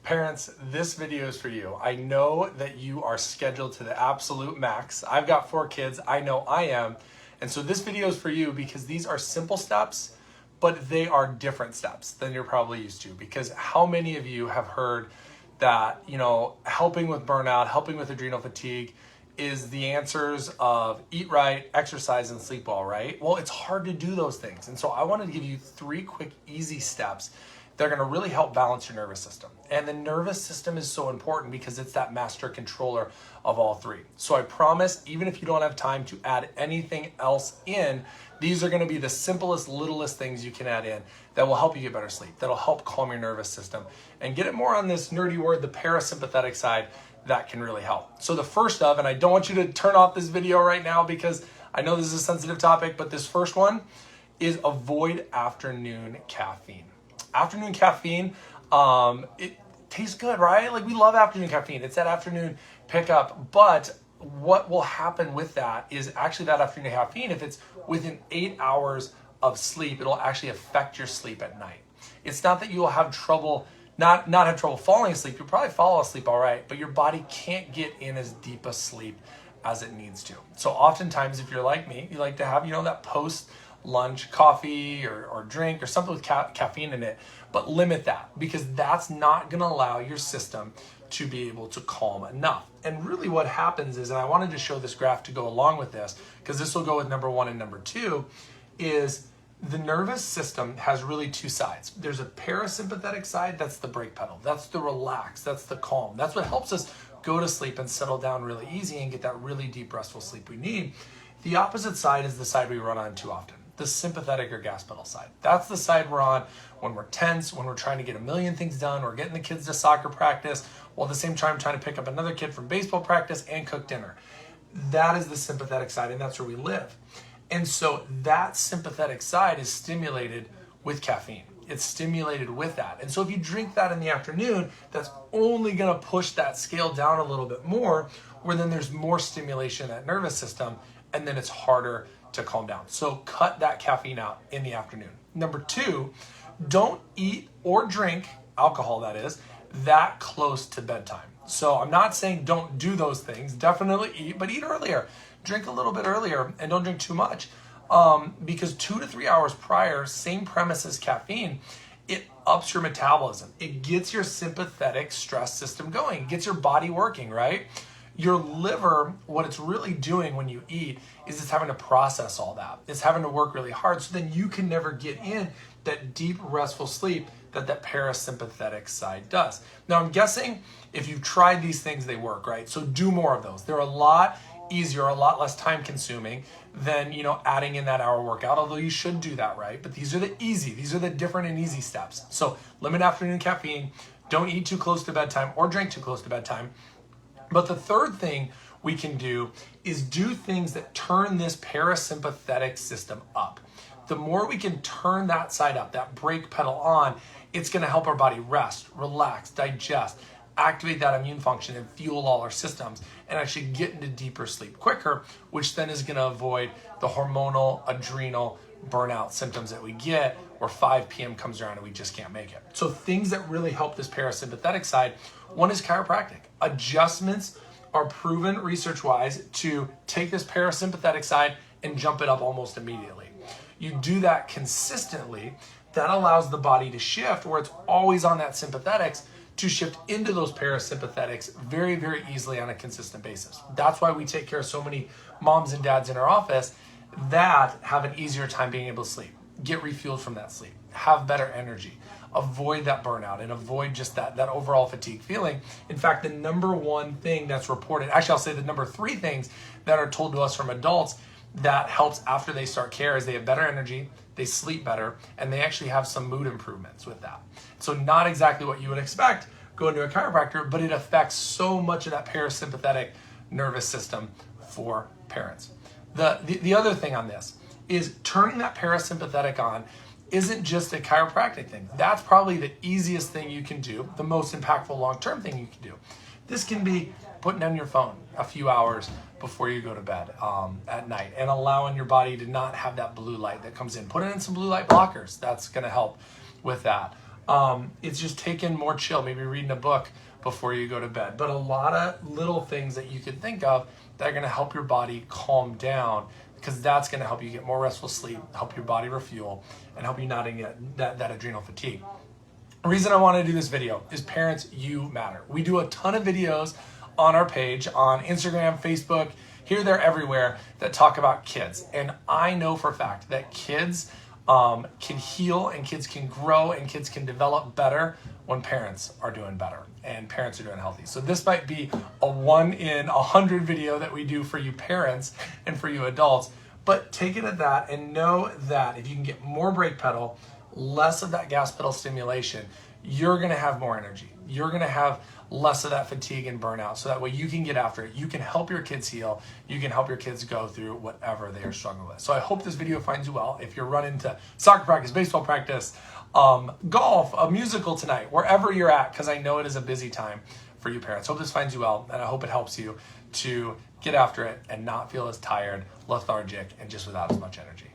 Parents, this video is for you. I know that you are scheduled to the absolute max. I've got 4 kids, I know I am. And so this video is for you because these are simple steps, but they are different steps than you're probably used to. Because how many of you have heard that, helping with burnout, helping with adrenal fatigue is the answers of eat right, exercise, and sleep well, right? Well, it's hard to do those things. And so I wanted to give you 3 quick, easy steps that are gonna really help balance your nervous system. And the nervous system is so important because it's that master controller of all 3. So I promise, even if you don't have time to add anything else in, these are gonna be the simplest, littlest things you can add in that will help you get better sleep, that'll help calm your nervous system, and get it more on this nerdy word, the parasympathetic side, that can really help. So the first of, and I don't want you to turn off this video right now because I know this is a sensitive topic, but this first one is avoid afternoon caffeine. Afternoon caffeine, it tastes good, right? Like we love afternoon caffeine. It's that afternoon pickup. But what will happen with that is actually that afternoon caffeine, if it's within 8 hours of sleep, it'll actually affect your sleep at night. It's not that you'll have trouble, not have trouble falling asleep. You'll probably fall asleep all right, but your body can't get in as deep a sleep as it needs to. So oftentimes, if you're like me, you like to have, that post-lunch coffee or drink or something with caffeine in it, but limit that because that's not going to allow your system to be able to calm enough. And really what happens is, and I wanted to show this graph to go along with this because this will go with number 1 and number 2, is the nervous system has really 2 sides. There's a parasympathetic side, that's the brake pedal, that's the relax, that's the calm, that's what helps us go to sleep and settle down really easy and get that really deep restful sleep we need. The opposite side is the side we run on too often, the sympathetic or gas pedal side. That's the side we're on when we're tense, when we're trying to get a million things done, or getting the kids to soccer practice, while at the same time trying to pick up another kid from baseball practice and cook dinner. That is the sympathetic side, and that's where we live. And so that sympathetic side is stimulated with caffeine. It's stimulated with that. And so if you drink that in the afternoon, that's only gonna push that scale down a little bit more, where then there's more stimulation in that nervous system, and then it's harder to calm down. So cut that caffeine out in the afternoon. Number 2, don't eat or drink alcohol, that is, that close to bedtime. So I'm not saying don't do those things. Definitely eat, but eat earlier. Drink a little bit earlier and don't drink too much. Because 2 to 3 hours prior, same premise as caffeine, it ups your metabolism. It gets your sympathetic stress system going. It gets your body working, right? Your liver, what it's really doing when you eat is it's having to process all that. It's having to work really hard, so then you can never get in that deep, restful sleep that parasympathetic side does. Now, I'm guessing if you've tried these things, they work, right? So do more of those. They're a lot easier, a lot less time consuming than, adding in that hour workout, although you should do that, right? But these are the different and easy steps. So limit afternoon caffeine, don't eat too close to bedtime or drink too close to bedtime. But the third thing we can do is do things that turn this parasympathetic system up. The more we can turn that side up, that brake pedal on, it's gonna help our body rest, relax, digest, activate that immune function and fuel all our systems and actually get into deeper sleep quicker, which then is gonna avoid the hormonal, adrenal, burnout symptoms that we get where 5 p.m. comes around and we just can't make it. So things that really help this parasympathetic side, one is chiropractic. Adjustments are proven research-wise to take this parasympathetic side and jump it up almost immediately. You do that consistently, that allows the body to shift where it's always on that sympathetics to shift into those parasympathetics very, very easily on a consistent basis. That's why we take care of so many moms and dads in our office that have an easier time being able to sleep, get refueled from that sleep, have better energy, avoid that burnout, and avoid just that overall fatigue feeling. In fact, the number 1 thing that's reported, actually I'll say the number 3 things that are told to us from adults that helps after they start care is they have better energy, they sleep better, and they actually have some mood improvements with that. So not exactly what you would expect going to a chiropractor, but it affects so much of that parasympathetic nervous system for parents. The other thing on this is turning that parasympathetic on isn't just a chiropractic thing. That's probably the easiest thing you can do, the most impactful long-term thing you can do. This can be putting down your phone a few hours before you go to bed at night and allowing your body to not have that blue light that comes in. Put in some blue light blockers. That's going to help with that. It's just taking more chill, maybe reading a book before you go to bed. But a lot of little things that you could think of that are going to help your body calm down, because that's going to help you get more restful sleep, help your body refuel, and help you not get that adrenal fatigue. The reason I want to do this video is, parents, you matter. We do a ton of videos on our page, on Instagram, Facebook, here, there, everywhere, that talk about kids. And I know for a fact that kids can heal, and kids can grow, and kids can develop better when parents are doing better and parents are doing healthy. So this might be a 1 in 100 video that we do for you parents and for you adults, but take it at that and know that if you can get more brake pedal, less of that gas pedal stimulation, you're gonna have more energy. You're gonna have less of that fatigue and burnout, so that way you can get after it. You can help your kids heal. You can help your kids go through whatever they are struggling with. So I hope this video finds you well. If you're running to soccer practice, baseball practice, golf, a musical tonight, wherever you're at, because I know it is a busy time for you parents. Hope this finds you well, and I hope it helps you to get after it and not feel as tired, lethargic, and just without as much energy.